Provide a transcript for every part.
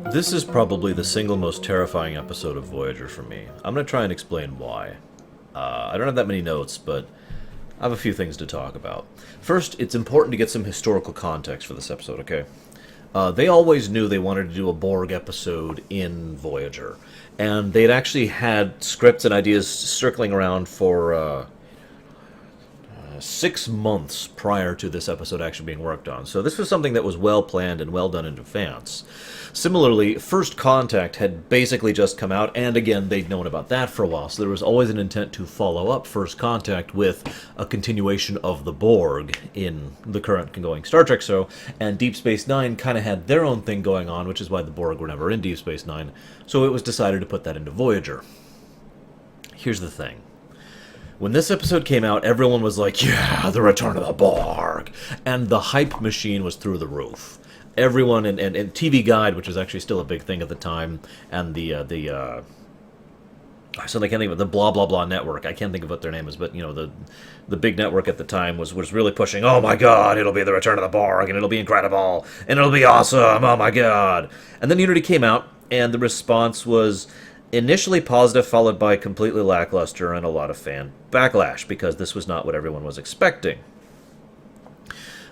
This is probably the single most terrifying episode of Voyager for me. I'm going to try and explain why. I don't have that many notes, but I have a few things to talk about. First, it's important to get some historical context for this episode, okay? They always knew they wanted to do a Borg episode in Voyager, and they'd actually had scripts and ideas circling around for 6 months prior to this episode actually being worked on. So this was something that was well planned and well done in advance. Similarly, First Contact had basically just come out, and again, they'd known about that for a while, so there was always an intent to follow up First Contact with a continuation of the Borg in the current ongoing Star Trek show, and Deep Space Nine kind of had their own thing going on, which is why the Borg were never in Deep Space Nine, so it was decided to put that into Voyager. Here's the thing. When this episode came out, everyone was like, yeah, the return of the Borg! And the hype machine was through the roof. Everyone, and TV Guide, which was actually still a big thing at the time, and the blah blah blah network, I can't think of what their name is, but, you know, the big network at the time was really pushing, oh my god, it'll be the return of the Borg, and it'll be incredible, and it'll be awesome, oh my god. And then Unity came out, and the response was initially positive, followed by completely lackluster and a lot of fan backlash, because this was not what everyone was expecting.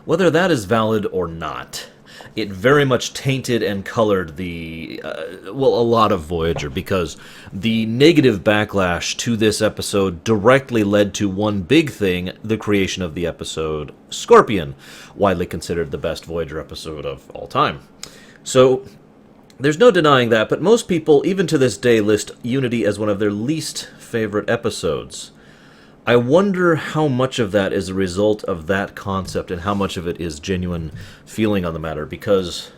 Whether that is valid or not, it very much tainted and colored a lot of Voyager, because the negative backlash to this episode directly led to one big thing, the creation of the episode Scorpion, widely considered the best Voyager episode of all time. So there's no denying that, but most people, even to this day, list Unity as one of their least favorite episodes. I wonder how much of that is a result of that concept and how much of it is genuine feeling on the matter, because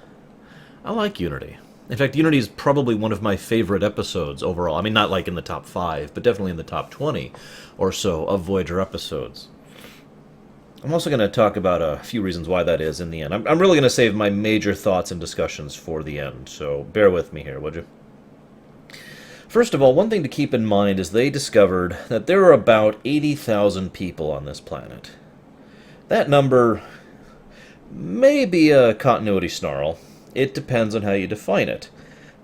I like Unity. In fact, Unity is probably one of my favorite episodes overall. I mean, not like in the top 5, but definitely in the top 20 or so of Voyager episodes. I'm also going to talk about a few reasons why that is in the end. I'm really going to save my major thoughts and discussions for the end, so bear with me here, would you? First of all, one thing to keep in mind is they discovered that there are about 80,000 people on this planet. That number may be a continuity snarl. It depends on how you define it.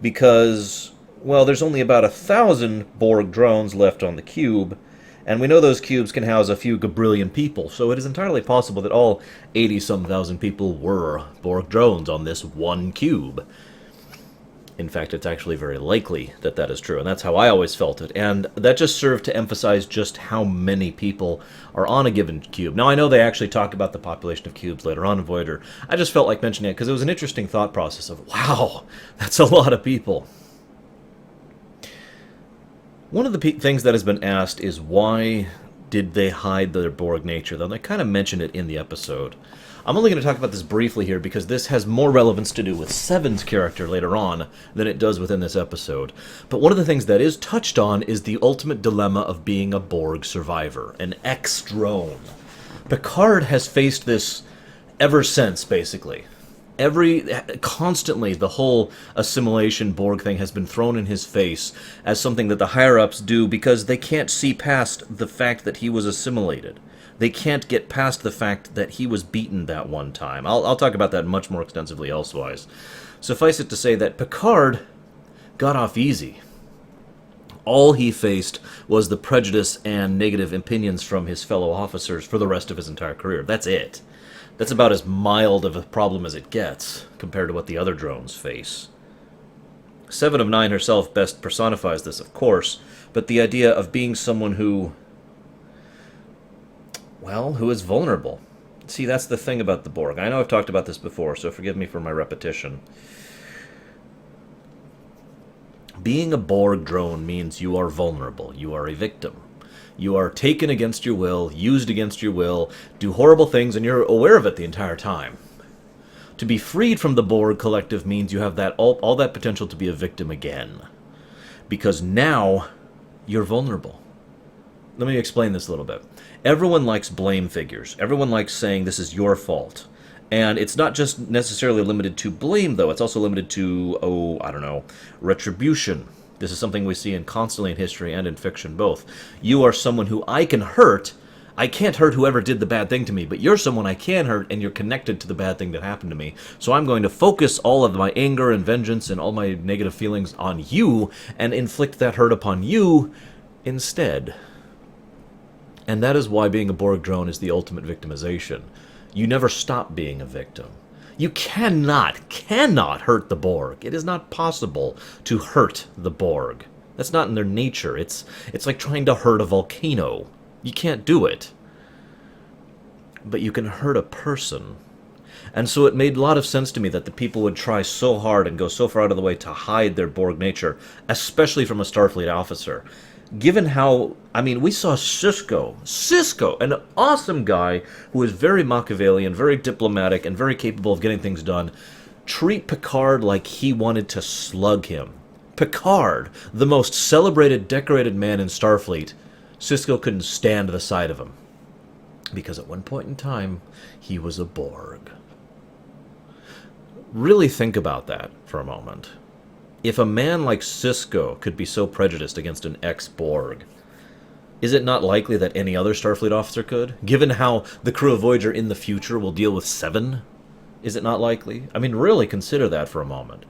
Because, well, there's only about 1,000 Borg drones left on the cube, and we know those cubes can house a few gabrillion people, so it is entirely possible that all 80-some thousand people were Borg drones on this one cube. In fact, it's actually very likely that that is true, and that's how I always felt it. And that just served to emphasize just how many people are on a given cube. Now, I know they actually talk about the population of cubes later on in Voyager. I just felt like mentioning it because it was an interesting thought process of, wow, that's a lot of people. One of the things that has been asked is why did they hide their Borg nature, though they kind of mentioned it in the episode. I'm only going to talk about this briefly here because this has more relevance to do with Seven's character later on than it does within this episode. But one of the things that is touched on is the ultimate dilemma of being a Borg survivor, an ex-drone. Picard has faced this ever since, basically. Constantly, the whole assimilation Borg thing has been thrown in his face as something that the higher-ups do because they can't see past the fact that he was assimilated. They can't get past the fact that he was beaten that one time. I'll talk about that much more extensively elsewise. Suffice it to say that Picard got off easy. All he faced was the prejudice and negative opinions from his fellow officers for the rest of his entire career. That's it. That's about as mild of a problem as it gets, compared to what the other drones face. 7 of 9 herself best personifies this, of course, but the idea of being someone who is vulnerable. See, that's the thing about the Borg. I know I've talked about this before, so forgive me for my repetition. Being a Borg drone means you are vulnerable. You are a victim. You are taken against your will, used against your will, do horrible things, and you're aware of it the entire time. To be freed from the Borg collective means you have all that potential to be a victim again. because now you're vulnerable. Let me explain this a little bit. Everyone likes blame figures. Everyone likes saying this is your fault. And it's not just necessarily limited to blame, though. It's also limited to, I don't know, retribution. This is something we see constantly in history and in fiction both. You are someone who I can hurt. I can't hurt whoever did the bad thing to me, but you're someone I can hurt, and you're connected to the bad thing that happened to me. So I'm going to focus all of my anger and vengeance and all my negative feelings on you and inflict that hurt upon you instead. And that is why being a Borg drone is the ultimate victimization. You never stop being a victim. You cannot hurt the Borg. It is not possible to hurt the Borg. That's not in their nature. It's like trying to hurt a volcano. You can't do it. But you can hurt a person. And so it made a lot of sense to me that the people would try so hard and go so far out of the way to hide their Borg nature, especially from a Starfleet officer. Given how, we saw Sisko, an awesome guy who is very Machiavellian, very diplomatic, and very capable of getting things done, treat Picard like he wanted to slug him. Picard, the most celebrated, decorated man in Starfleet, Sisko couldn't stand the sight of him. Because at one point in time, he was a Borg. Really think about that for a moment. If a man like Sisko could be so prejudiced against an ex-Borg, is it not likely that any other Starfleet officer could? Given how the crew of Voyager in the future will deal with Seven, is it not likely? Really consider that for a moment.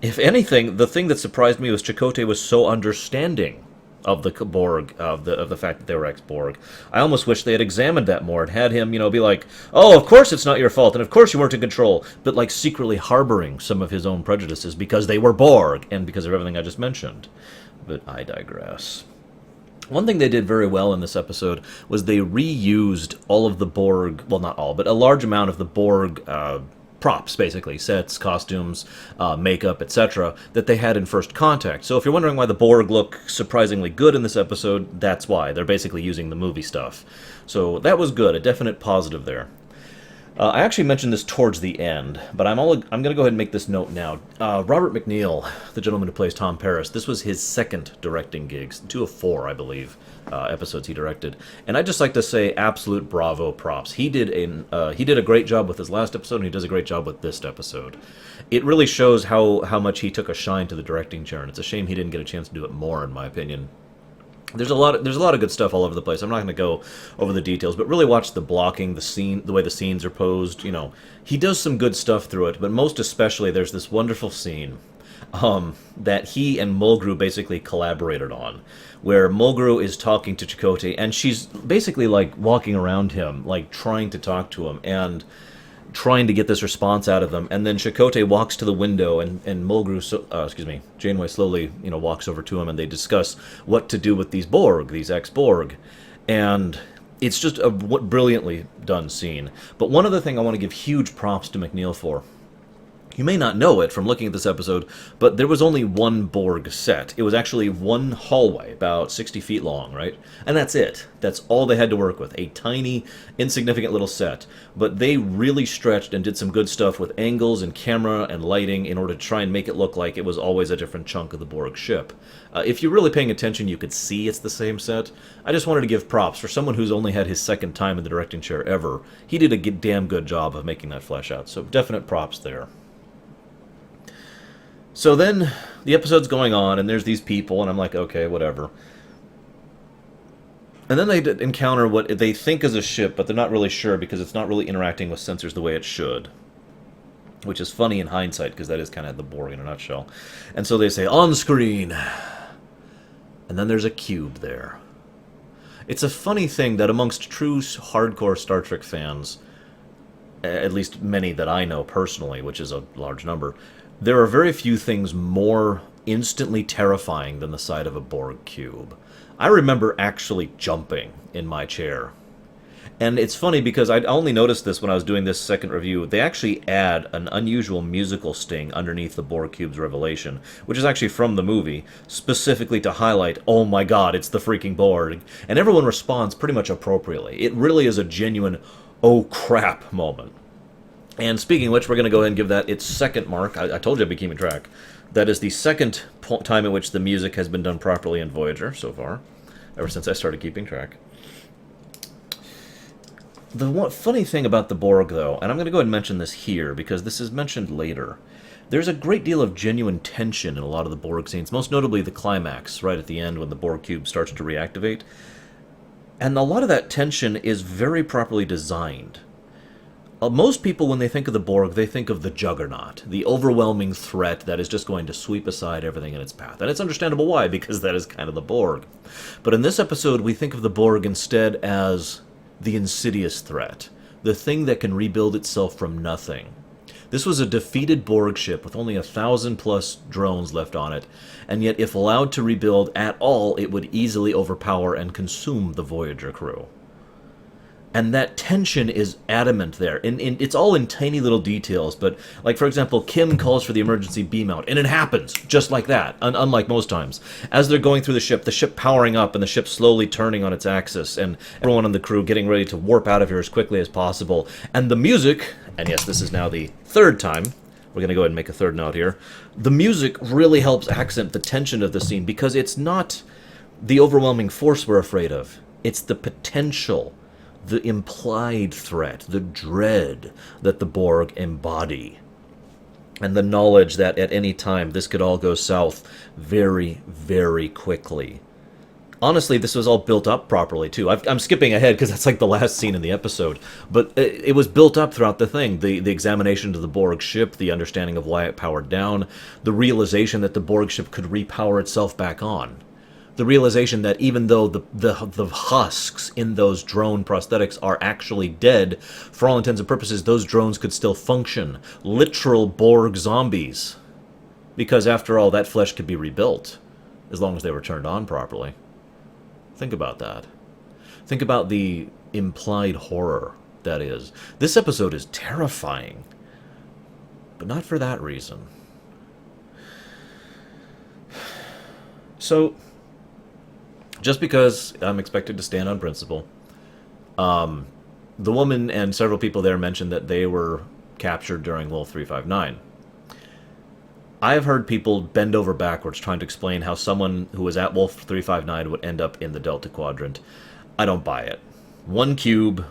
If anything, the thing that surprised me was Chakotay was so understanding of the Borg, of the fact that they were ex-Borg. I almost wish they had examined that more and had him, be like, oh, of course it's not your fault, and of course you weren't in control, but like secretly harboring some of his own prejudices because they were Borg, and because of everything I just mentioned. But I digress. One thing they did very well in this episode was they reused all of the Borg, well, not all, but a large amount of the Borg props, basically, sets, costumes, makeup, etc., that they had in First Contact. So if you're wondering why the Borg look surprisingly good in this episode, that's why. They're basically using the movie stuff. So that was good, a definite positive there. I actually mentioned this towards the end, but I'm going to go ahead and make this note now. Robert McNeil, the gentleman who plays Tom Paris, this was his second directing gigs, 2 of 4, I believe, episodes he directed. And I'd just like to say absolute bravo props. He did a great job with his last episode, and he does a great job with this episode. It really shows how much he took a shine to the directing chair, and it's a shame he didn't get a chance to do it more, in my opinion. There's a lot of good stuff all over the place. I'm not going to go over the details, but really watch the blocking, the way the scenes are posed. He does some good stuff through it, but most especially there's this wonderful scene that he and Mulgrew basically collaborated on, where Mulgrew is talking to Chakotay, and she's basically like walking around him, like trying to talk to him, and trying to get this response out of them, and then Chakotay walks to the window, and Mulgrew, Janeway slowly, walks over to him, and they discuss what to do with these Borg, these ex-Borg, and it's just a brilliantly done scene. But one other thing I want to give huge props to McNeil for. You may not know it from looking at this episode, but there was only one Borg set. It was actually one hallway, about 60 feet long, right? And that's it. That's all they had to work with. A tiny, insignificant little set. But they really stretched and did some good stuff with angles and camera and lighting in order to try and make it look like it was always a different chunk of the Borg ship. If you're really paying attention, you could see it's the same set. I just wanted to give props for someone who's only had his second time in the directing chair ever. He did a damn good job of making that flesh out, so definite props there. So then the episode's going on, and there's these people, and I'm like, okay, whatever. And then they encounter what they think is a ship, but they're not really sure because it's not really interacting with sensors the way it should. Which is funny in hindsight, because that is kind of the Borg in a nutshell. And so they say, on screen! And then there's a cube there. It's a funny thing that amongst true hardcore Star Trek fans, at least many that I know personally, which is a large number, there are very few things more instantly terrifying than the sight of a Borg cube. I remember actually jumping in my chair. And it's funny because I only noticed this when I was doing this second review. They actually add an unusual musical sting underneath the Borg cube's revelation, which is actually from the movie, specifically to highlight, oh my god, it's the freaking Borg. And everyone responds pretty much appropriately. It really is a genuine, oh crap moment. And speaking of which, we're going to go ahead and give that its second mark. I told you I'd be keeping track. That is the second time in which the music has been done properly in Voyager so far, ever since I started keeping track. The one funny thing about the Borg, though, and I'm going to go ahead and mention this here because this is mentioned later, there's a great deal of genuine tension in a lot of the Borg scenes, most notably the climax right at the end when the Borg cube starts to reactivate. And a lot of that tension is very properly designed. Most people, when they think of the Borg, they think of the juggernaut, the overwhelming threat that is just going to sweep aside everything in its path. And it's understandable why, because that is kind of the Borg. But in this episode, we think of the Borg instead as the insidious threat, the thing that can rebuild itself from nothing. This was a defeated Borg ship with only 1,000+ drones left on it, and yet if allowed to rebuild at all, it would easily overpower and consume the Voyager crew. And that tension is adamant there. It's all in tiny little details, but, like, for example, Kim calls for the emergency beam out, and it happens, just like that, unlike most times. As they're going through the ship powering up, and the ship slowly turning on its axis, and everyone on the crew getting ready to warp out of here as quickly as possible. And the music, and yes, this is now the third time, we're going to go ahead and make a third note here, the music really helps accent the tension of the scene, because it's not the overwhelming force we're afraid of. It's the potential, the implied threat, the dread that the Borg embody, and the knowledge that at any time this could all go south very, very quickly. Honestly, this was all built up properly, too. I'm skipping ahead because that's like the last scene in the episode, but it was built up throughout the thing. The examination of the Borg ship, the understanding of why it powered down, the realization that the Borg ship could repower itself back on. The realization that even though the husks in those drone prosthetics are actually dead, for all intents and purposes, those drones could still function. Literal Borg zombies. Because after all, that flesh could be rebuilt, as long as they were turned on properly. Think about that. Think about the implied horror that is. This episode is terrifying, but not for that reason. So, just because I'm expected to stand on principle, the woman and several people there mentioned that they were captured during Wolf 359. I've heard people bend over backwards trying to explain how someone who was at Wolf 359 would end up in the Delta Quadrant. I don't buy it. One cube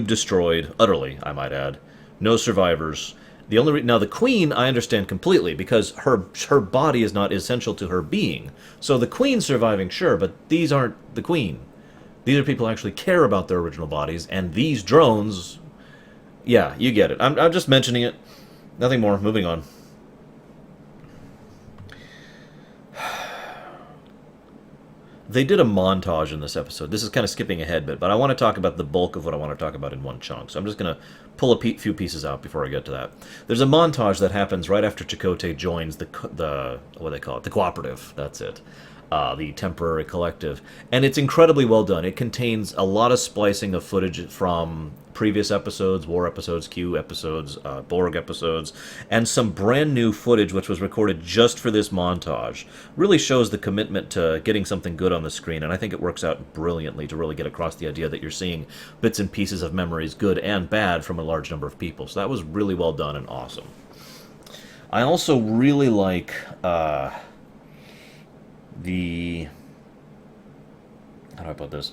destroyed, utterly, I might add. No survivors. Now, the Queen, I understand completely, because her body is not essential to her being. So the Queen surviving, sure, but these aren't the Queen. These are people who actually care about their original bodies, and these drones... Yeah, you get it. I'm just mentioning it. Nothing more. Moving on. They did a montage in this episode. This is kind of skipping ahead a bit, but I want to talk about the bulk of what I want to talk about in one chunk. So I'm just going to pull a few pieces out before I get to that. There's a montage that happens right after Chakotay joins the what do they call it? The cooperative. That's it. The temporary collective. And it's incredibly well done. It contains a lot of splicing of footage from previous episodes, War episodes, Q episodes, Borg episodes, and some brand new footage which was recorded just for this montage. Really shows the commitment to getting something good on the screen, and I think it works out brilliantly to really get across the idea that you're seeing bits and pieces of memories, good and bad, from a large number of people. So that was really well done and awesome. I also really like how do I put this?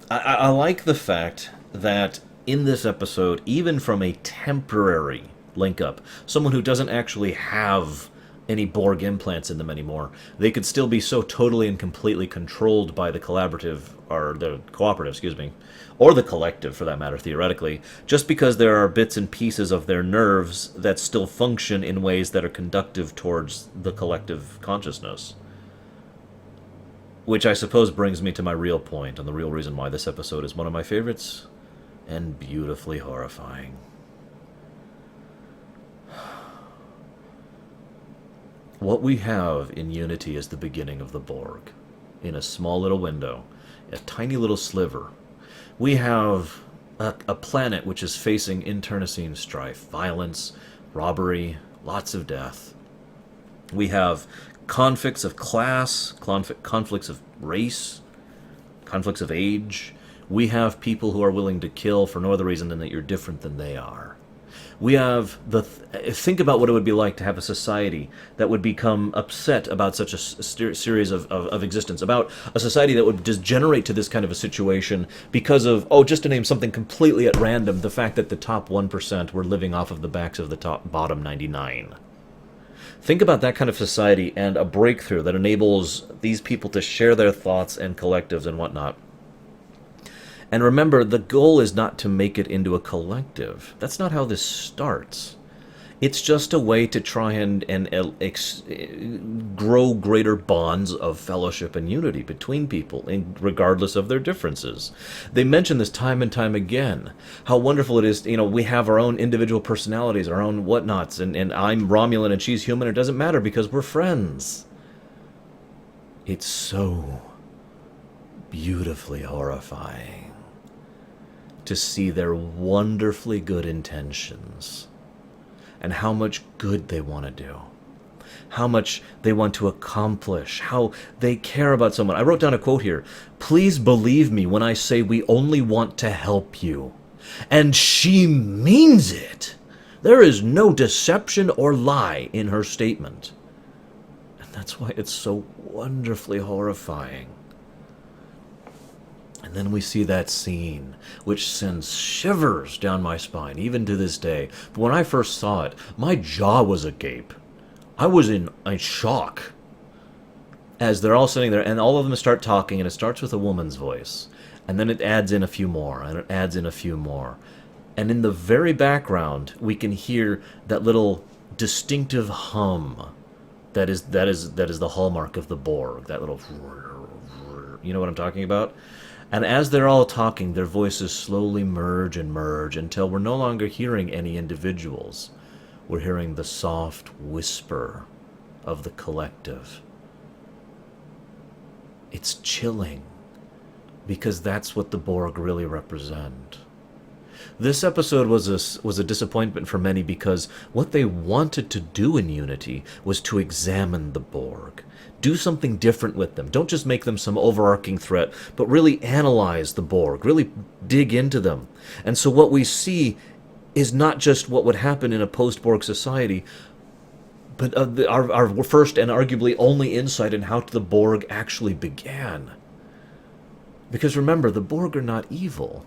I like the fact that in this episode, even from a temporary link-up, someone who doesn't actually have any Borg implants in them anymore, they could still be so totally and completely controlled by the collaborative, or the cooperative, excuse me, or the collective for that matter, theoretically, just because there are bits and pieces of their nerves that still function in ways that are conductive towards the collective consciousness. Which I suppose brings me to my real point, and the real reason why this episode is one of my favorites, and beautifully horrifying. What we have in Unity is the beginning of the Borg, in a small little window, a tiny little sliver. We have a planet which is facing internecine strife, violence, robbery, lots of death. We have conflicts of class, conflicts of race, conflicts of age. We have people who are willing to kill for no other reason than that you're different than they are. We have think about what it would be like to have a society that would become upset about such a series of existence, about a society that would degenerate to this kind of a situation because of, oh, just to name something completely at random, the fact that the top 1% were living off of the backs of the bottom 99. Think about that kind of society and a breakthrough that enables these people to share their thoughts and collectives and whatnot. And remember, the goal is not to make it into a collective. That's not how this starts. It's just a way to try and grow greater bonds of fellowship and unity between people, regardless of their differences. They mention this time and time again, how wonderful it is, we have our own individual personalities, our own whatnots, and I'm Romulan and she's human. It doesn't matter because we're friends. It's so beautifully horrifying to see their wonderfully good intentions and how much good they want to do, how much they want to accomplish, how they care about someone. I wrote down a quote here. Please believe me when I say we only want to help you. And she means it. There is no deception or lie in her statement. And that's why it's so wonderfully horrifying. And then we see that scene, which sends shivers down my spine, even to this day. But when I first saw it, my jaw was agape. I was in shock. As they're all sitting there, and all of them start talking, and it starts with a woman's voice. And then it adds in a few more, and it adds in a few more. And in the very background, we can hear that little distinctive hum that is the hallmark of the Borg. That little... You know what I'm talking about? And as they're all talking, their voices slowly merge and merge until we're no longer hearing any individuals. We're hearing the soft whisper of the collective. It's chilling, because that's what the Borg really represent. This episode was a disappointment for many because what they wanted to do in Unity was to examine the Borg. Do something different with them. Don't just make them some overarching threat, but really analyze the Borg, really dig into them. And so what we see is not just what would happen in a post-Borg society, but our first and arguably only insight in how the Borg actually began. Because remember, the Borg are not evil.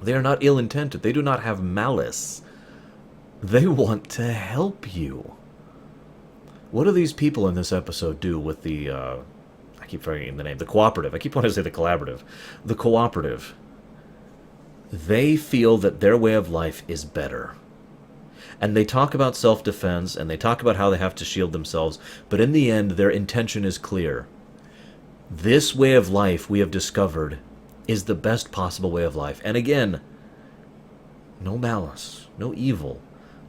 They are not ill-intended. They do not have malice. They want to help you. What do these people in this episode do with the, I keep forgetting the name, the cooperative. I keep wanting to say the collaborative. The cooperative. They feel that their way of life is better. And they talk about self-defense, and they talk about how they have to shield themselves, but in the end, their intention is clear. This way of life, we have discovered, is the best possible way of life. And again, no malice, no evil,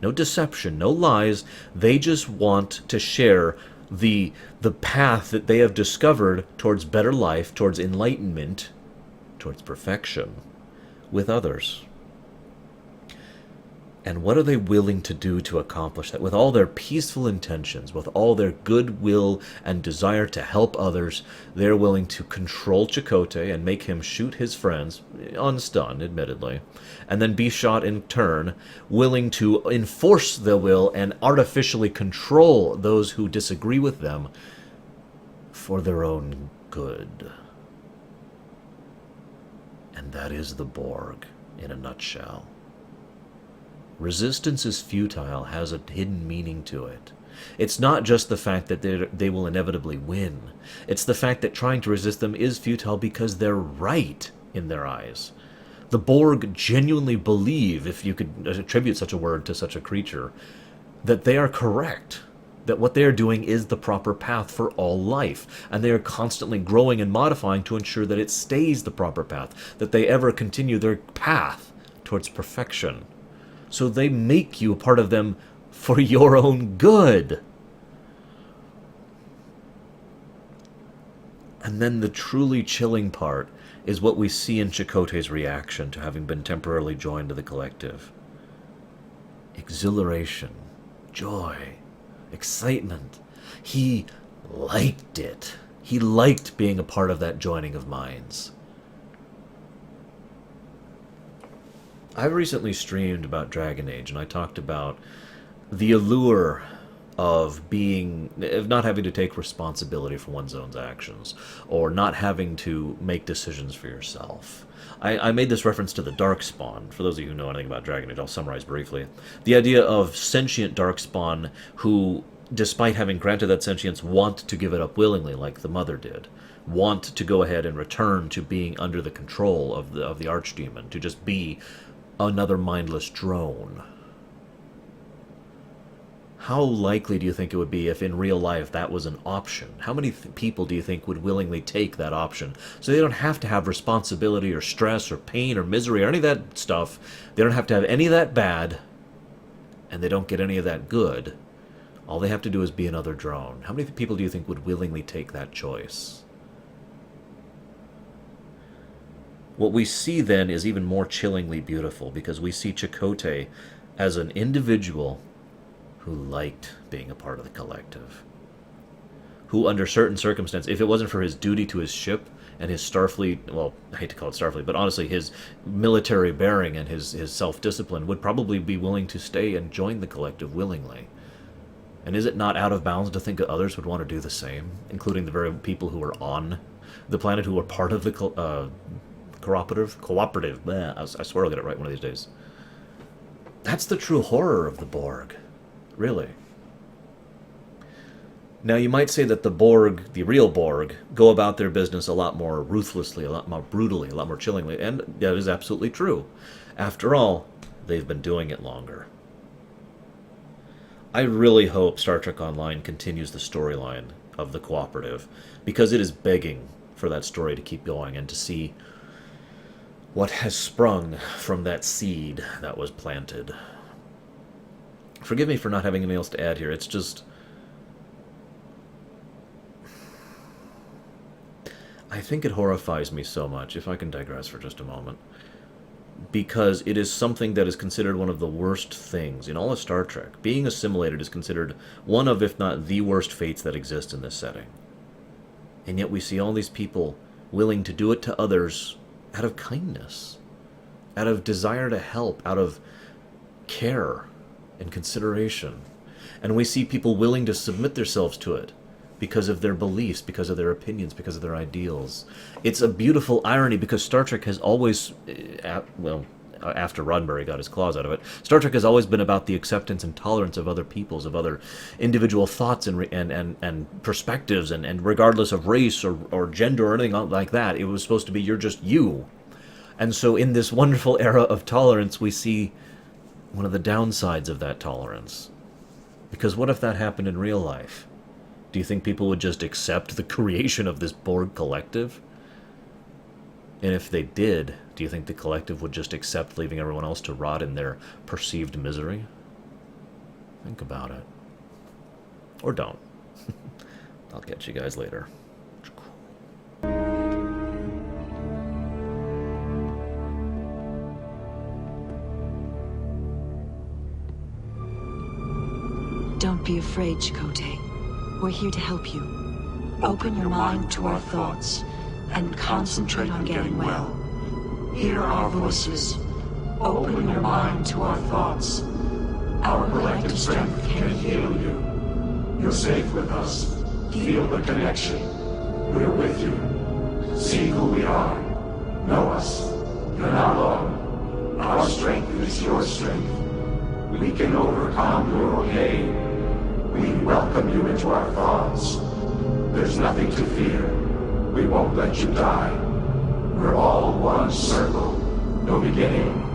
no deception, no lies. They just want to share the path that they have discovered towards better life, towards enlightenment, towards perfection, with others. And what are they willing to do to accomplish that? With all their peaceful intentions, with all their goodwill and desire to help others, they're willing to control Chakotay and make him shoot his friends, unstunned, admittedly, and then be shot in turn, willing to enforce their will and artificially control those who disagree with them for their own good. And that is the Borg in a nutshell. Resistance is futile, has a hidden meaning to it. It's not just the fact that they will inevitably win. It's the fact that trying to resist them is futile because they're right in their eyes. The Borg genuinely believe, if you could attribute such a word to such a creature, that they are correct, that what they are doing is the proper path for all life, and they are constantly growing and modifying to ensure that it stays the proper path, that they ever continue their path towards perfection. So they make you a part of them for your own good. And then the truly chilling part is what we see in Chakotay's reaction to having been temporarily joined to the collective. Exhilaration, joy, excitement. He liked it. He liked being a part of that joining of minds. I recently streamed about Dragon Age, and I talked about the allure of not having to take responsibility for one's own actions, or not having to make decisions for yourself. I made this reference to the Darkspawn. For those of you who know anything about Dragon Age, I'll summarize briefly. The idea of sentient Darkspawn who, despite having granted that sentience, want to give it up willingly, like the Mother did. Want to go ahead and return to being under the control of the Archdemon, to just be another mindless drone. How likely do you think it would be if in real life that was an option? How many people do you think would willingly take that option so they don't have to have responsibility or stress or pain or misery or any of that stuff? They don't have to have any of that bad, and they don't get any of that good. All they have to do is be another drone. How many people do you think would willingly take that choice? What we see then is even more chillingly beautiful, because we see Chakotay as an individual who liked being a part of the collective. Who, under certain circumstances, if it wasn't for his duty to his ship and his Starfleet, well, I hate to call it Starfleet, but honestly, his military bearing and his self-discipline, would probably be willing to stay and join the collective willingly. And is it not out of bounds to think that others would want to do the same, including the very people who are on the planet, who are part of the cooperative? I swear I'll get it right one of these days. That's the true horror of the Borg. Really. Now, you might say that the Borg, the real Borg, go about their business a lot more ruthlessly, a lot more brutally, a lot more chillingly, and that is absolutely true. After all, they've been doing it longer. I really hope Star Trek Online continues the storyline of the cooperative, because it is begging for that story to keep going and to see what has sprung from that seed that was planted. Forgive me for not having anything else to add here. It's just, I think it horrifies me so much, if I can digress for just a moment, because it is something that is considered one of the worst things in all of Star Trek. Being assimilated is considered one of, if not the worst fates that exist in this setting. And yet we see all these people willing to do it to others out of kindness, out of desire to help, out of care and consideration. And we see people willing to submit themselves to it because of their beliefs, because of their opinions, because of their ideals. It's a beautiful irony, because Star Trek has always, after Roddenberry got his claws out of it, Star Trek has always been about the acceptance and tolerance of other peoples, of other individual thoughts and perspectives, and regardless of race or gender or anything like that, it was supposed to be you're just you. And so in this wonderful era of tolerance, we see one of the downsides of that tolerance. Because what if that happened in real life? Do you think people would just accept the creation of this Borg collective? And if they did, do you think the collective would just accept leaving everyone else to rot in their perceived misery? Think about it. Or don't. I'll catch you guys later. Don't be afraid, Chakotay. We're here to help you. Open your mind to our thoughts and concentrate on getting well. Hear our voices. Open your mind to our thoughts. Our collective strength can heal you. You're safe with us. Feel the connection. We're with you. See who we are. Know us. You're not alone. Our strength is your strength. We can overcome your pain. We welcome you into our thoughts. There's nothing to fear. We won't let you die. We're all one circle. No beginning,